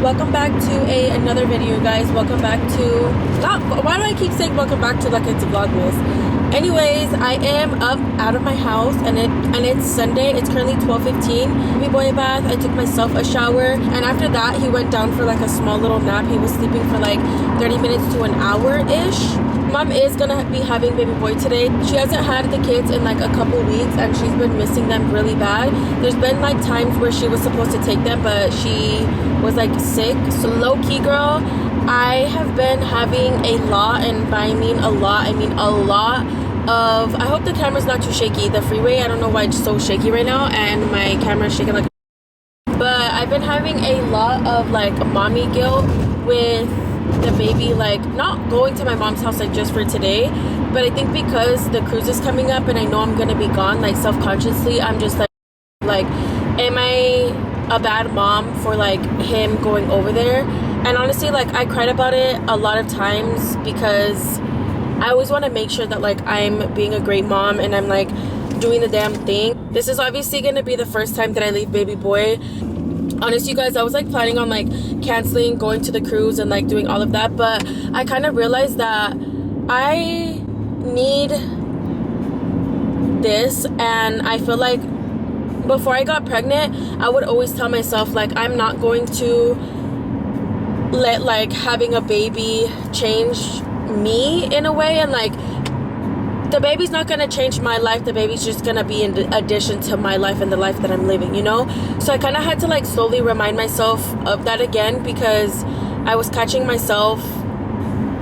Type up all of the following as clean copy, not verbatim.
welcome back to another video, guys. Welcome back to why do I keep saying welcome back to like it's vlogmas? Anyways, I am up out of my house and it's Sunday. It's currently 12:15. Baby boy bath. I took myself a shower, and after that he went down for like a small little nap. He was sleeping for like 30 minutes to an hour ish. Mom is gonna be having baby boy today. She hasn't had the kids in like a couple weeks and she's been missing them really bad. There's been like times where she was supposed to take them, but she was like sick. So low-key, girl, I have been having a lot, and by I mean a lot of, I hope the camera's not too shaky. The freeway, I don't know why it's so shaky right now, and my camera is shaking like, but I've been having a lot of like mommy guilt with the baby, like not going to my mom's house like just for today, but I think because the cruise is coming up and I know I'm gonna be gone, like self-consciously I'm just like am I a bad mom for like him going over there? And honestly, like I cried about it a lot of times because I always want to make sure that like I'm being a great mom and I'm like doing the damn thing. This is obviously gonna be the first time that I leave baby boy. Honestly, you guys, I was like planning on like canceling going to the cruise and like doing all of that, but I kind of realized that I need this, and I feel like before I got pregnant I would always tell myself like I'm not going to let like having a baby change me in a way, and like the baby's not gonna change my life. The baby's just gonna be in addition to my life and the life that I'm living, you know? So I kind of had to like slowly remind myself of that again, because I was catching myself.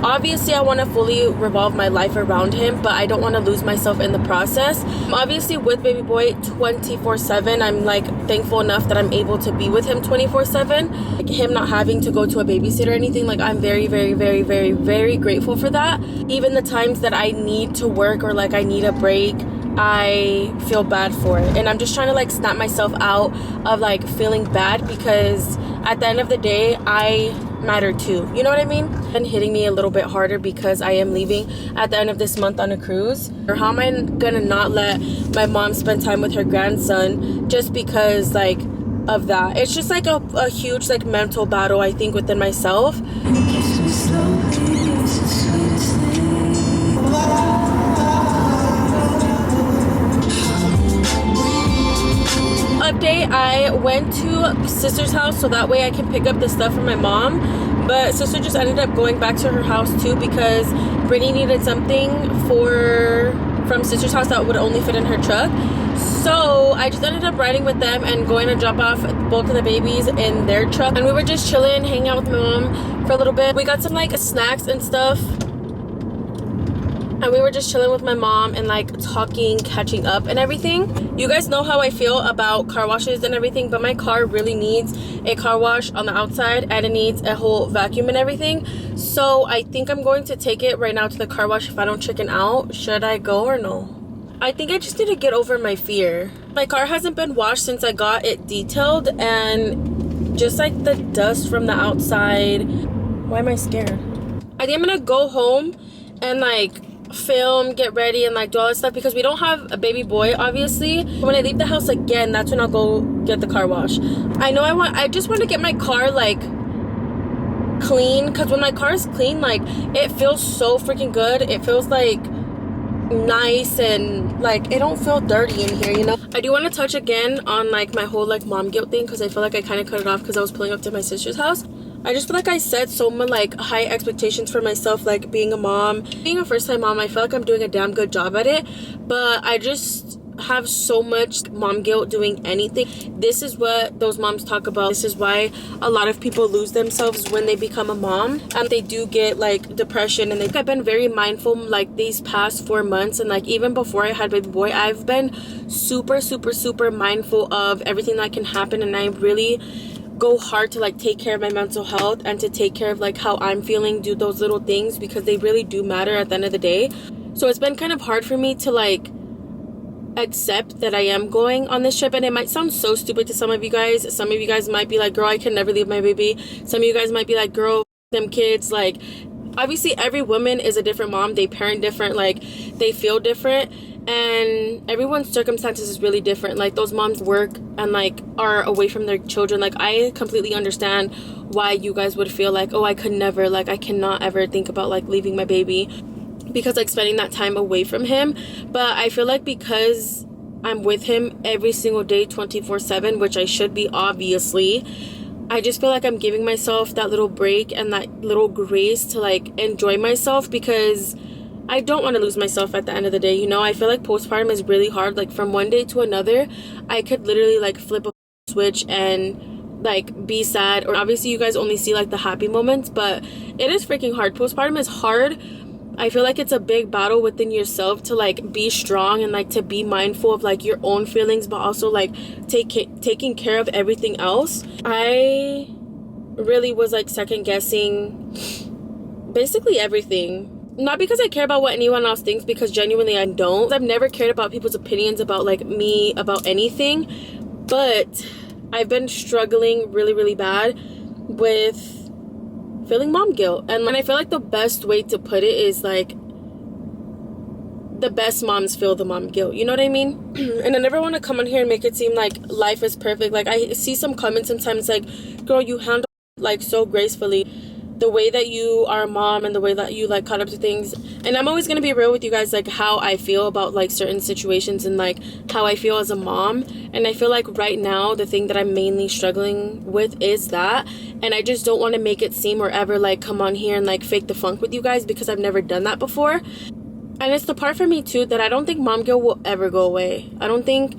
Obviously I want to fully revolve my life around him, but I don't want to lose myself in the process. Obviously with baby boy 24/7, I'm like thankful enough that I'm able to be with him 24/7. Like him not having to go to a babysitter or anything, like I'm very grateful for that. Even the times that I need to work or like I need a break, I feel bad for it, and I'm just trying to like snap myself out of like feeling bad, because at the end of the day I matter too, you know what I mean? And hitting me a little bit harder because I am leaving at the end of this month on a cruise. Or how am I gonna not let my mom spend time with her grandson just because like of that? It's just like a huge like mental battle, I think, within myself. Update, I went to sister's house so that way I can pick up the stuff from my mom, but sister just ended up going back to her house too because Brittany needed something from sister's house that would only fit in her truck. So I just ended up riding with them and going to drop off both of the babies in their truck, and we were just chilling, hanging out with my mom for a little bit. We got some like snacks and stuff, and we were just chilling with my mom and like talking, catching up and everything. You guys know how I feel about car washes and everything, but my car really needs a car wash on the outside, and it needs a whole vacuum and everything. So I think I'm going to take it right now to the car wash if I don't chicken out. Should I go or no? I think I just need to get over my fear. My car hasn't been washed since I got it detailed, and just like the dust from the outside. Why am I scared? I think I'm gonna go home and like film, get ready, and like do all that stuff because we don't have a baby boy obviously. When I leave the house again, that's when I'll go get the car wash. I just want to get my car like clean, because when my car is clean, like it feels so freaking good. It feels like nice, and like it don't feel dirty in here, you know? I do want to touch again on like my whole like mom guilt thing, because I feel like I kind of cut it off because I was pulling up to my sister's house. I just feel like I set so much like high expectations for myself, like being a mom, being a first-time mom. I feel like I'm doing a damn good job at it, but I just have so much mom guilt doing anything. This is what those moms talk about. This is why a lot of people lose themselves when they become a mom, and they do get like depression. And I've been very mindful like these past 4 months, and like even before I had baby boy, I've been super mindful of everything that can happen, and I really go hard to like take care of my mental health and to take care of like how I'm feeling, do those little things because they really do matter at the end of the day. So it's been kind of hard for me to like accept that I am going on this trip, and it might sound so stupid to some of you guys. Some of you guys might be like, girl, I can never leave my baby. Some of you guys might be like, girl, them kids. Like obviously every woman is a different mom, they parent different, like they feel different, and everyone's circumstances is really different. Like, those moms work and like are away from their children. Like, I completely understand why you guys would feel like, oh, I could never, like, I cannot ever think about like leaving my baby, because like spending that time away from him. But I feel like because I'm with him every single day 24/7, which I should be, obviously, I just feel like I'm giving myself that little break and that little grace to like enjoy myself, because I don't want to lose myself at the end of the day. You know, I feel like postpartum is really hard. Like, from one day to another, I could literally like flip a switch and like be sad. Or obviously you guys only see like the happy moments, but it is freaking hard. Postpartum is hard. I feel like it's a big battle within yourself to like be strong and like to be mindful of like your own feelings, but also like taking care of everything else. I really was like second guessing basically everything. Not because I care about what anyone else thinks, because genuinely I don't. I've never cared about people's opinions about like me, about anything. But I've been struggling really, really bad with feeling mom guilt. And I feel like the best way to put it is like, the best moms feel the mom guilt. You know what I mean? And I never want to come on here and make it seem like life is perfect. Like, I see some comments sometimes like, girl, you handle like so gracefully, the way that you are a mom and the way that you like caught up to things. And I'm always going to be real with you guys, like how I feel about like certain situations and like how I feel as a mom. And I feel like right now the thing that I'm mainly struggling with is that, and I just don't want to make it seem or ever like come on here and like fake the funk with you guys, because I've never done that before. And it's the part for me too that I don't think mom guilt will ever go away. I don't think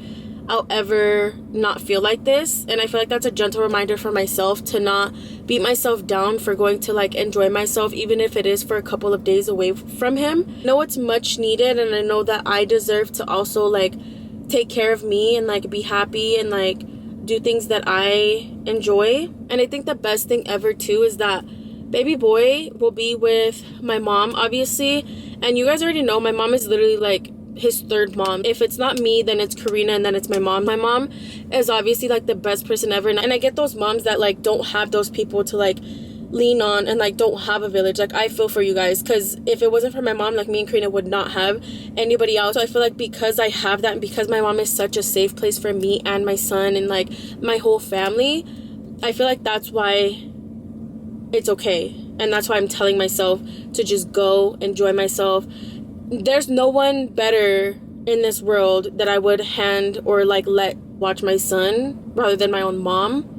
I'll ever not feel like this. And I feel like that's a gentle reminder for myself to not beat myself down for going to like enjoy myself, even if it is for a couple of days away from him. I know it's much needed, and I know that I deserve to also like take care of me and like be happy and like do things that I enjoy. And I think the best thing ever too is that baby boy will be with my mom, obviously. And you guys already know my mom is literally like his third mom. If it's not me, then it's Karina, and then it's my mom. My mom is obviously like the best person ever. And I get those moms that like don't have those people to like lean on and like don't have a village. Like, I feel for you guys, because if it wasn't for my mom, like me and Karina would not have anybody else. So I feel like because I have that, and because my mom is such a safe place for me and my son and like my whole family, I feel like that's why it's okay. And that's why I'm telling myself to just go enjoy myself. There's no one better in this world that I would hand or like let watch my son rather than my own mom.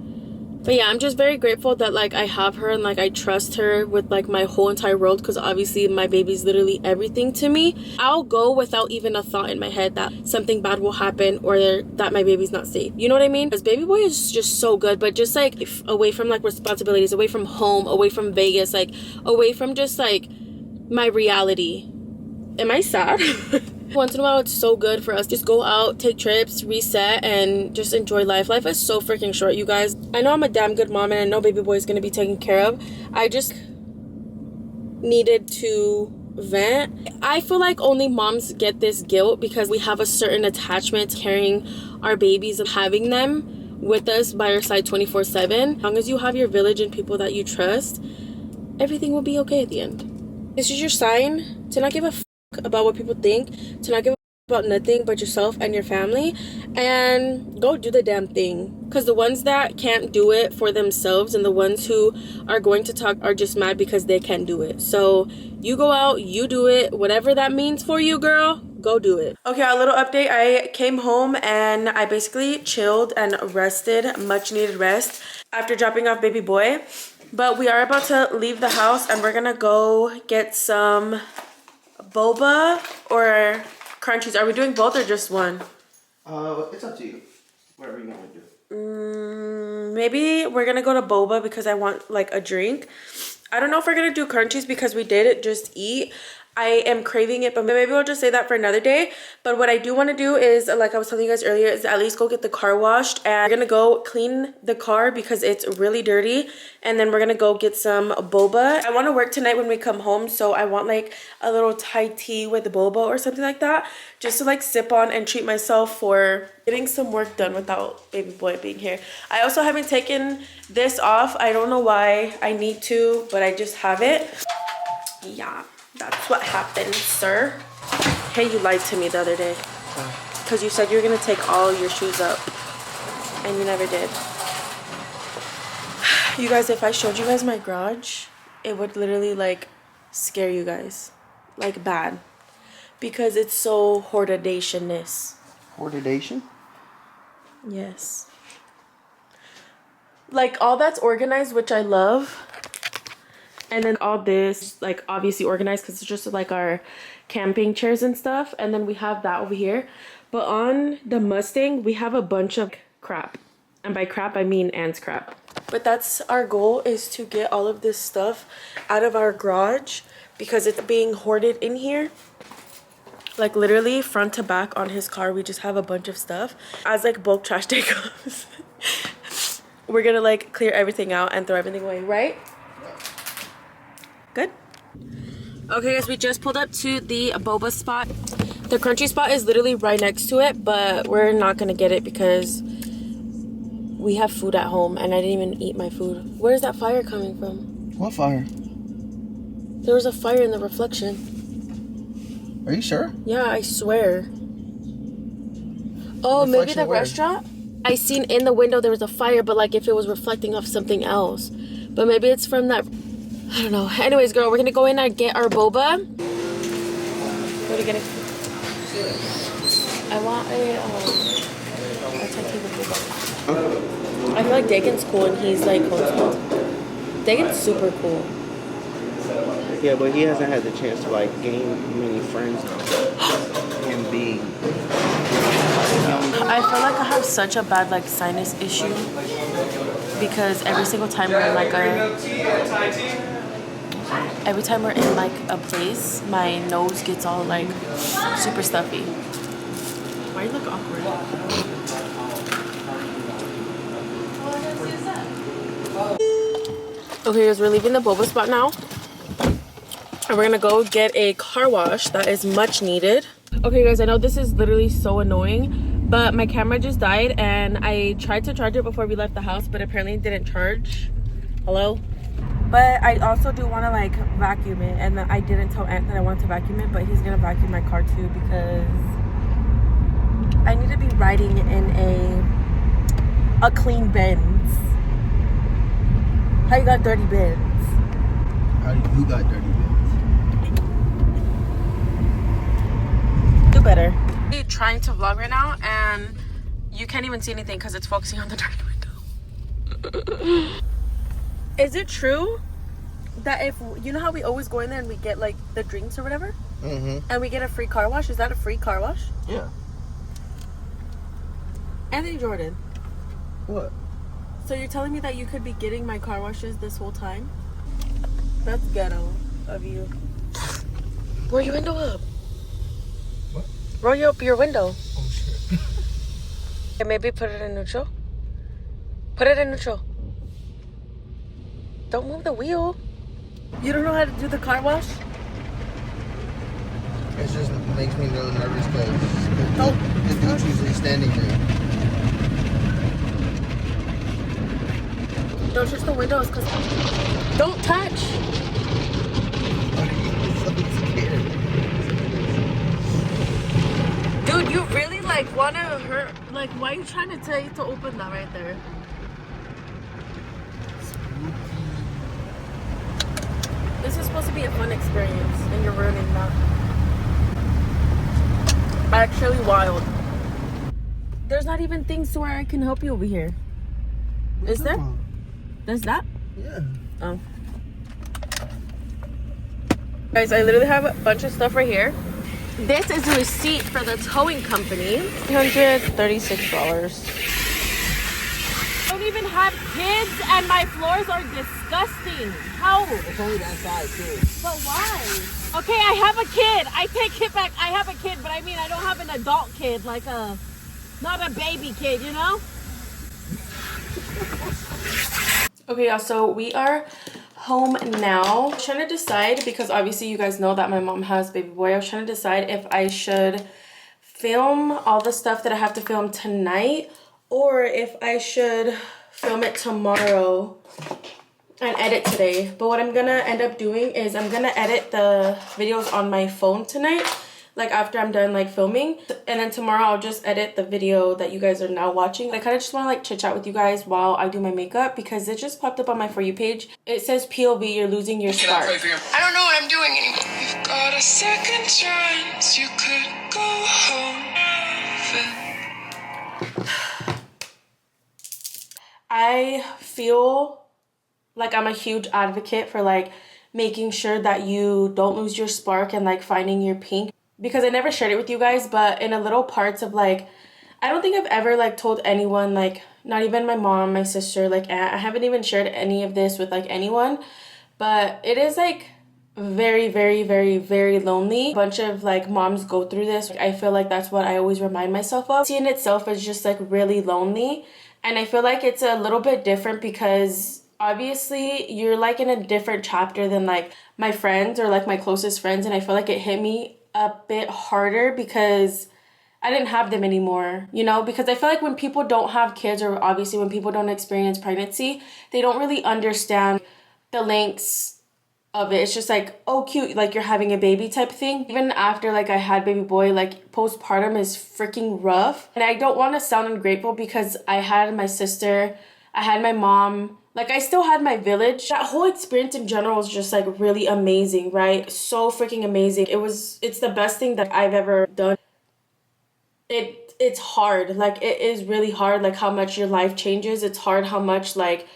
But yeah, I'm just very grateful that like I have her and like I trust her with like my whole entire world, because obviously my baby's literally everything to me. I'll go without even a thought in my head that something bad will happen or that my baby's not safe. You know what I mean? Because baby boy is just so good, but just like away from like responsibilities, away from home, away from Vegas, like away from just like my reality. Am I sad? Once in a while, it's so good for us. Just go out, take trips, reset, and just enjoy life. Life is so freaking short, you guys. I know I'm a damn good mom, and I know baby boy is going to be taken care of. I just needed to vent. I feel like only moms get this guilt because we have a certain attachment to carrying our babies and having them with us by our side 24/7. As long as you have your village and people that you trust, everything will be okay at the end. This is your sign to not give a about what people think, to not give about nothing but yourself and your family, and go do the damn thing. Because the ones that can't do it for themselves and the ones who are going to talk are just mad because they can't do it. So you go out, you do it, whatever that means for you, girl, go do it. Okay, a little update. I came home and I basically chilled and rested, much needed rest after dropping off baby boy. But we are about to leave the house and we're gonna go get some Boba or crunchies. Are we doing both or just one? It's up to you. Whatever you want to do. Maybe we're gonna go to Boba because I want like a drink. I don't know if we're gonna do crunchies because we did just eat. I am craving it, but maybe we'll just say that for another day. But what I do want to do is, like I was telling you guys earlier, is at least go get the car washed. And we're going to go clean the car because it's really dirty. And then we're going to go get some boba. I want to work tonight when we come home. So I want like a little Thai tea with boba or something like that. Just to like sip on and treat myself for getting some work done without baby boy being here. I also haven't taken this off. I don't know why I need to, but I just have it. Yeah. That's what happened, sir. Hey, you lied to me the other day. Because you said you were going to take all your shoes up. And you never did. You guys, if I showed you guys my garage, it would literally, like, scare you guys. Like, bad. Because it's so hoardation-ness. Hoardation? Yes. Like, all that's organized, which I love. And then all this, like, obviously organized because it's just, like, our camping chairs and stuff. And then we have that over here. But on the Mustang, we have a bunch of crap. And by crap, I mean Ant's crap. But that's our goal, is to get all of this stuff out of our garage because it's being hoarded in here. Like, literally front to back on his car, we just have a bunch of stuff. As, like, bulk trash day goes, we're gonna, like, clear everything out and throw everything away, right? Good. Okay, guys, we just pulled up to the Boba spot. The crunchy spot is literally right next to it, but we're not gonna get it because we have food at home and I didn't even eat my food. Where is that fire coming from? What fire? There was a fire in the reflection. Are you sure? Yeah, I swear. Oh, maybe the restaurant? I seen in the window there was a fire, but like if it was reflecting off something else. But maybe it's from that, I don't know. Anyways, girl, we're gonna go in and get our boba. What are you getting? I want a Titanium boba. I feel like Dagon's cool and he's like homeschooled. Dagon's super cool. Yeah, but he hasn't had the chance to like gain many friends now. Him being I feel like I have such a bad like sinus issue because every single time we're in like a place, my nose gets all like super stuffy. Why you look awkward? Okay, guys, we're leaving the boba spot now. And we're gonna go get a car wash that is much needed. Okay, guys, I know this is literally so annoying, but my camera just died and I tried to charge it before we left the house, but apparently it didn't charge. Hello? But I also do want to like vacuum it, and I didn't tell Ant that I wanted to vacuum it, but he's gonna vacuum my car too because I need to be riding in a clean Benz. How you got dirty Benz? who got dirty bits? Do better. I'm trying to vlog right now and you can't even see anything because it's focusing on the dirty window. Is it true that if you know how we always go in there and we get like the drinks or whatever, and we get a free car wash? Is that a free car wash? Yeah. Anthony Jordan. What? So you're telling me that you could be getting my car washes this whole time? That's ghetto of you. Roll your window up. What? Roll up your window. Oh shit. And maybe put it in neutral. Put it in neutral. Don't move the wheel. You don't know how to do the car wash? It just makes me really nervous because the dude's usually standing there. Don't touch the windows because... Don't touch! Dude, you really like want to hurt... Like, why are you trying to tell you to open that right there? This is supposed to be a fun experience and you're ruining that. Actually wild. There's not even things to where I can help you over here. Is there? There's that? Yeah. Oh. Guys, I literally have a bunch of stuff right here. This is a receipt for the towing company. $136. I don't even have kids and my floors are disgusting. How? It's only that size too. But why? Okay, I have a kid. I take it back. I have a kid, but I mean I don't have an adult kid, like not a baby kid, you know? Okay, y'all, so we are home now. I was trying to decide, because obviously you guys know that my mom has baby boy. I was trying to decide if I should film all the stuff that I have to film tonight or if I should film it tomorrow and edit today. But what I'm gonna end up doing is I'm gonna edit the videos on my phone tonight like after I'm done like filming. And then tomorrow I'll just edit the video that you guys are now watching. I kind of just want to like chit chat with you guys while I do my makeup because it just popped up on my For You page. It says POV, you're losing your spark. I don't know what I'm doing anymore. You've got a second chance, you could go home. I feel like I'm a huge advocate for like making sure that you don't lose your spark and like finding your pink, because I never shared it with you guys, but in a little parts of like, I don't think I've ever like told anyone, like not even my mom, my sister, like aunt. I haven't even shared any of this with like anyone, but it is like very, very, very, very lonely. A bunch of like moms go through this. I feel like that's what I always remind myself of. Seeing itself is just like really lonely. And I feel like it's a little bit different because obviously you're like in a different chapter than like my friends or like my closest friends. And I feel like it hit me a bit harder because I didn't have them anymore, you know, because I feel like when people don't have kids, or obviously when people don't experience pregnancy, they don't really understand the lengths of it. It's just like, oh cute, like you're having a baby type thing. Even after like I had baby boy, like postpartum is freaking rough. And I don't want to sound ungrateful because I had my sister, I had my mom, like I still had my village. That whole experience in general was just like really amazing, right? So freaking amazing. It's the best thing that I've ever done. It's hard, like it is really hard, like how much your life changes. It's hard how much like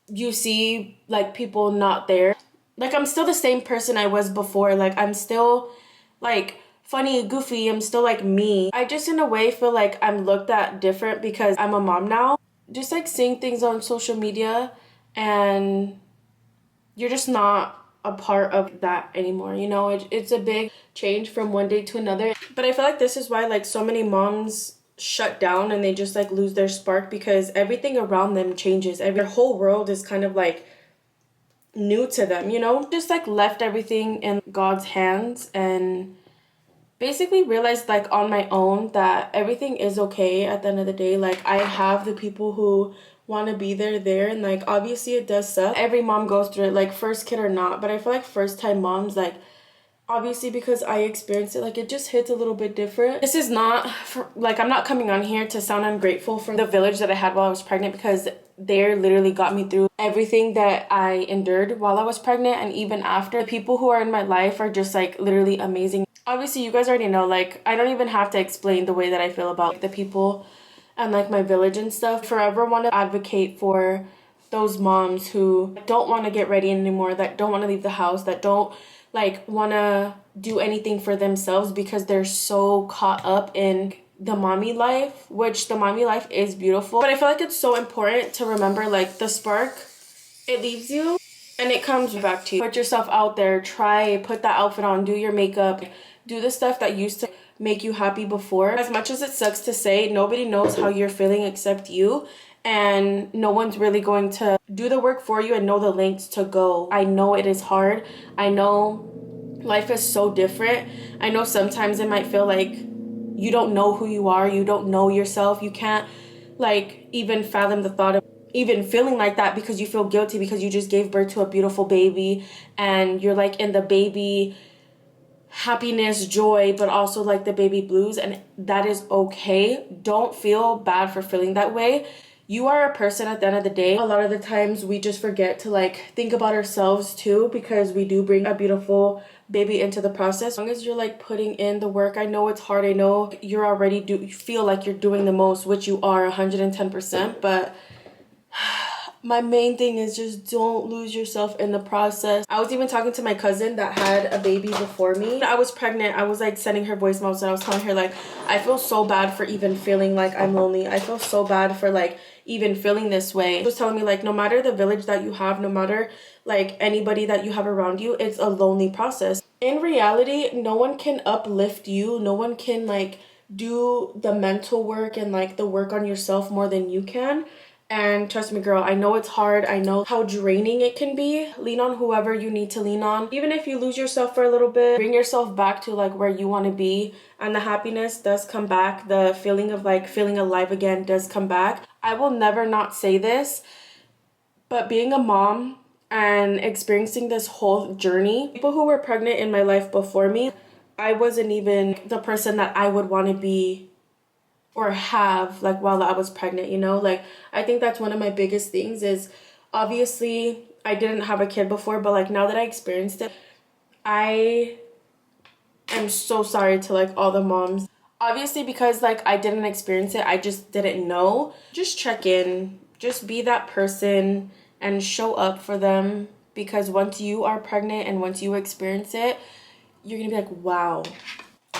you see like people not there. Like I'm still the same person I was before. Like I'm still like funny, goofy. I'm still like me. I just in a way feel like I'm looked at different because I'm a mom now. Just like seeing things on social media and you're just not a part of that anymore, you know. It's a big change from one day to another. But I feel like this is why like so many moms shut down and they just like lose their spark, because everything around them changes. Their whole world is kind of like new to them, you know. Just like left everything in God's hands and basically realized like on my own that everything is okay at the end of the day. Like I have the people who want to be there, and like obviously it does suck. Every mom goes through it, like first kid or not, but I feel like first time moms, like obviously because I experienced it, like it just hits a little bit different. This is not for, like I'm not coming on here to sound ungrateful for the village that I had while I was pregnant, because they literally got me through everything that I endured while I was pregnant and even after. The people who are in my life are just like literally amazing. Obviously you guys already know, like I don't even have to explain the way that I feel about the people and like my village and stuff. Forever want to advocate for those moms who don't want to get ready anymore, that don't want to leave the house, that don't like want to do anything for themselves because they're so caught up in the mommy life, which the mommy life is beautiful. But I feel like it's so important to remember like the spark, it leaves you and it comes back to you. Put yourself out there, put that outfit on, do your makeup, do the stuff that used to make you happy before. As much as it sucks to say, nobody knows how you're feeling except you, and no one's really going to do the work for you and know the lengths to go. I know it is hard. I know life is so different. I know sometimes it might feel like you don't know who you are, you don't know yourself, you can't like even fathom the thought of even feeling like that because you feel guilty because you just gave birth to a beautiful baby and you're like in the baby happiness, joy, but also like the baby blues, and that is okay. Don't feel bad for feeling that way. You are a person at the end of the day. A lot of the times we just forget to like think about ourselves too, because we do bring a beautiful baby into the process. As long as you're like putting in the work, I know it's hard, I know you're already you feel like you're doing the most, which you are 110%, but my main thing is just don't lose yourself in the process. I was even talking to my cousin that had a baby before me. I was pregnant. I was like sending her voice notes and I was telling her like, I feel so bad for even feeling like I'm lonely. I feel so bad for like even feeling this way. She was telling me like, no matter the village that you have, no matter like anybody that you have around you, it's a lonely process. In reality, no one can uplift you. No one can like do the mental work and like the work on yourself more than you can. And trust me, girl, I know it's hard. I know how draining it can be. Lean on whoever you need to lean on. Even if you lose yourself for a little bit, bring yourself back to like where you want to be. And the happiness does come back. The feeling of like feeling alive again does come back. I will never not say this, but being a mom and experiencing this whole journey, people who were pregnant in my life before me, I wasn't even the person that I would want to be or have like while I was pregnant, you know? Like I think that's one of my biggest things is obviously I didn't have a kid before, but like now that I experienced it, I am so sorry to like all the moms. Obviously because like I didn't experience it, I just didn't know. Just check in, just be that person and show up for them, because once you are pregnant and once you experience it, you're gonna be like, wow.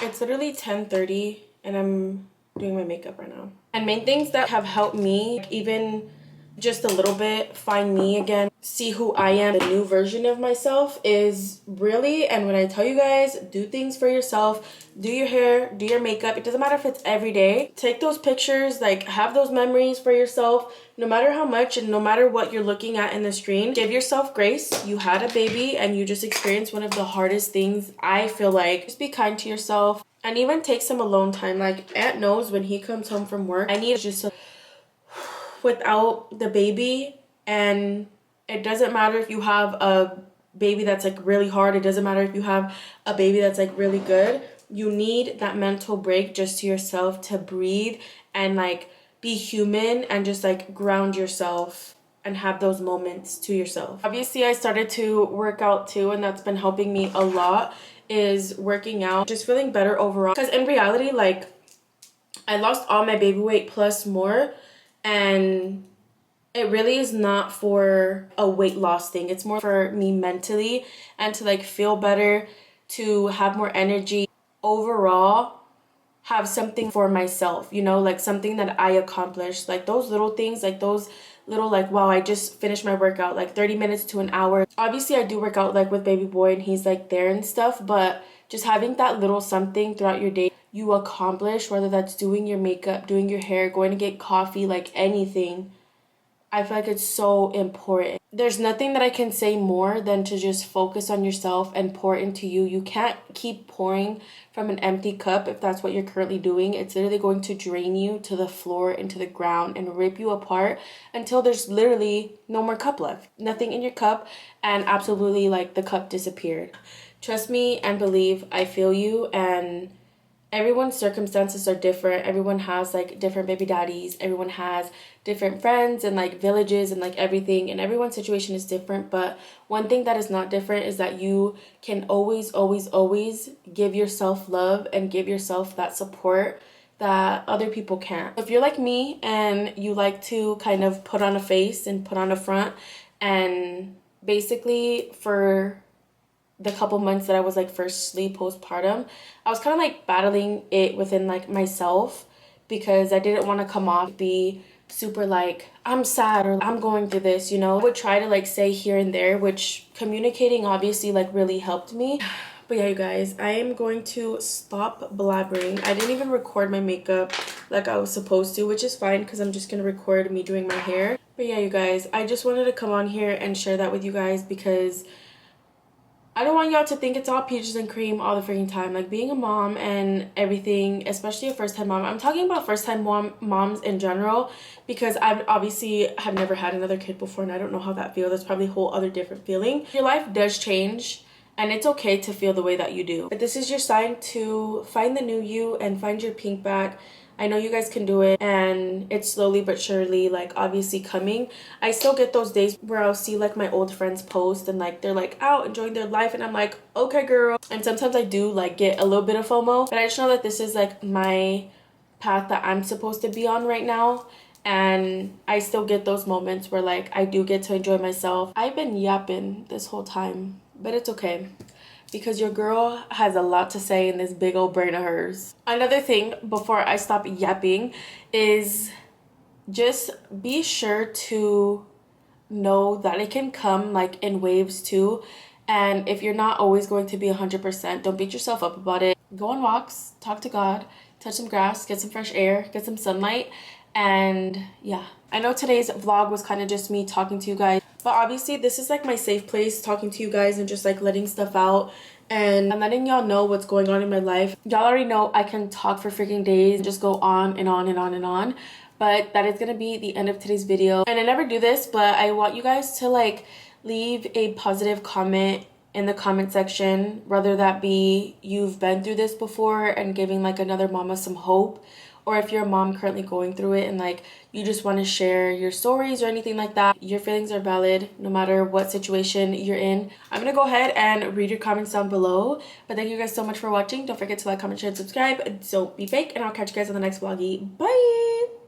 It's literally 10:30 and I'm doing my makeup right now. And main things that have helped me, like, even just a little bit, find me again, see who I am, the new version of myself, is really, and when I tell you guys, do things for yourself, do your hair, do your makeup. It doesn't matter if it's every day. Take those pictures, like have those memories for yourself, no matter how much and no matter what you're looking at in the screen. Give yourself grace. You had a baby and you just experienced one of the hardest things, I feel like. Just be kind to yourself and even take some alone time. Like Aunt knows when he comes home from work, I need just without the baby. And it doesn't matter if you have a baby that's like really hard, it doesn't matter if you have a baby that's like really good, you need that mental break just to yourself to breathe and like be human and just like ground yourself and have those moments to yourself. Obviously I started to work out too, and that's been helping me a lot, is working out, just feeling better overall, because in reality like I lost all my baby weight plus more, and it really is not for a weight loss thing. It's more for me mentally and to like feel better, to have more energy overall, have something for myself, you know, like something that I accomplished. Like those little things, like those little like, wow, I just finished my workout, like 30 minutes to an hour. Obviously I do work out like with baby boy and he's like there and stuff, but just having that little something throughout your day you accomplish, whether that's doing your makeup, doing your hair, going to get coffee, like anything, I feel like it's so important. There's nothing that I can say more than to just focus on yourself and pour into you. You can't keep pouring from an empty cup if that's what you're currently doing. It's literally going to drain you to the floor and to the ground and rip you apart until there's literally no more cup left. Nothing in your cup, and absolutely like the cup disappeared. Trust me and believe, I feel you, and everyone's circumstances are different. Everyone has like different baby daddies, everyone has different friends and like villages and like everything, and everyone's situation is different. But one thing that is not different is that you can always give yourself love and give yourself that support that other people can't. If you're like me and you like to kind of put on a face and put on a front, and basically for the couple months that I was like firstly postpartum, I was kind of like battling it within like myself, because I didn't want to come off be super like I'm sad or I'm going through this, you know. I would try to like say here and there, which communicating obviously like really helped me. But yeah, you guys, I am going to stop blabbering. I didn't even record my makeup like I was supposed to, which is fine because I'm just gonna record me doing my hair. But yeah, you guys, I just wanted to come on here and share that with you guys, because I don't want y'all to think it's all peaches and cream all the freaking time. Like being a mom and everything, especially a first-time mom. I'm talking about first-time moms in general, because I've obviously have never had another kid before and I don't know how that feels. That's probably a whole other different feeling. Your life does change and it's okay to feel the way that you do. But this is your sign to find the new you and find your pink back. I know you guys can do it, and it's slowly but surely like obviously coming. I still get those days where I'll see like my old friends post and like they're like out enjoying their life, and I'm like, okay girl. And sometimes I do like get a little bit of FOMO, but I just know that this is like my path that I'm supposed to be on right now. And I still get those moments where like I do get to enjoy myself. I've been yapping this whole time, but it's okay, because your girl has a lot to say in this big old brain of hers. Another thing before I stop yapping is just be sure to know that it can come like in waves too. And if you're not always going to be 100%, don't beat yourself up about it. Go on walks, talk to God, touch some grass, get some fresh air, get some sunlight. And yeah, I know today's vlog was kind of just me talking to you guys, but obviously this is like my safe place, talking to you guys and just like letting stuff out and I'm letting y'all know what's going on in my life. Y'all already know I can talk for freaking days and just go on and on and on and on, but that is gonna be the end of today's video. And I never do this, but I want you guys to like leave a positive comment in the comment section, whether that be you've been through this before and giving like another mama some hope, or if you're a mom currently going through it and like you just want to share your stories or anything like that. Your feelings are valid no matter what situation you're in. I'm gonna go ahead and read your comments down below. But thank you guys so much for watching. Don't forget to like, comment, share, and subscribe. Don't be fake, and I'll catch you guys on the next vloggy. Bye.